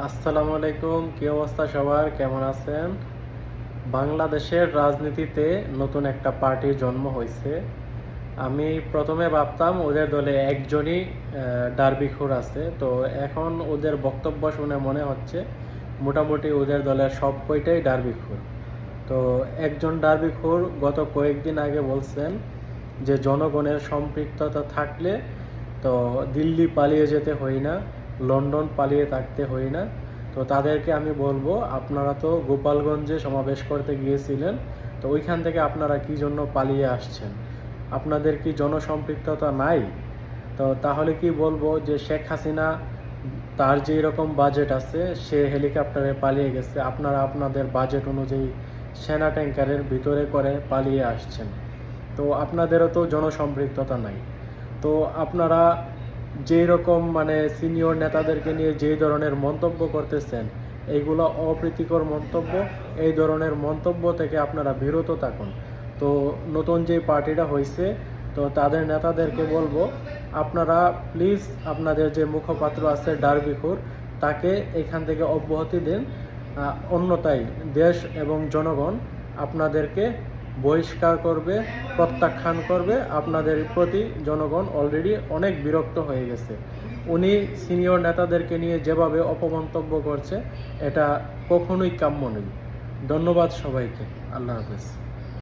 আসসালামু আলাইকুম, কি অবস্থা সবার, কেমন আছেন? বাংলাদেশের রাজনীতিতে নতুন একটা পার্টির জন্ম হয়েছে। আমি প্রথমে ভাবতাম ওদের দলে একজনই ডার্বিখোর আছে, তো এখন ওদের বক্তব্য শুনে মনে হচ্ছে মোটামুটি ওদের দলের সব কয়টাই ডার্বিখোর। তো একজন ডার্বিখোর গত কয়েকদিন আগে বলছেন যে জনগণের সম্পৃক্ততা থাকলে তো দিল্লি পালিয়ে যেতে হয় না, লন্ডন পালিয়ে থাকতে হয় না। তো তাদেরকে আমি বলবো, আপনারা তো গোপালগঞ্জে সমাবেশ করতে গিয়েছিলেন, তো ওইখান থেকে আপনারা কি জন্য পালিয়ে আসছেন? আপনাদের কি জনসম্পৃক্ততা নাই? তো তাহলে কি বলবো যে শেখ হাসিনা তার যেই রকম বাজেট আছে সে হেলিকপ্টারে পালিয়ে গেছে, আপনারা আপনাদের বাজেট অনুযায়ী সেনা ট্যাঙ্কারের ভিতরে করে পালিয়ে আসছেন। তো আপনাদেরও তো জনসম্পৃক্ততা নাই। তো আপনারা যেই রকম মানে সিনিয়র নেতাদেরকে নিয়ে যেই ধরনের মন্তব্য করতেছেন, এইগুলো অপ্রীতিকর মন্তব্য। এই ধরনের মন্তব্য থেকে আপনারা বিরত থাকুন। তো নতুন যে পার্টিটা হয়েছে, তো তাদের নেতাদেরকে বলবো, আপনারা প্লিজ আপনাদের যে মুখপাত্র আছে ডার্বিখোর, তাকে এখান থেকে অব্যাহতি দিন। অন্যথায় দেশ এবং জনগণ আপনাদেরকে বহিষ্কার করবে, প্রত্যাখ্যান করবে। আপনাদের প্রতি জনগণ অলরেডি অনেক বিরক্ত হয়ে গেছে। উনি সিনিয়র নেতাদেরকে নিয়ে যেভাবে অপমন্তব্য করছে, এটা কখনোই কাম্য নয়। ধন্যবাদ সবাইকে। আল্লাহ হাফেজ।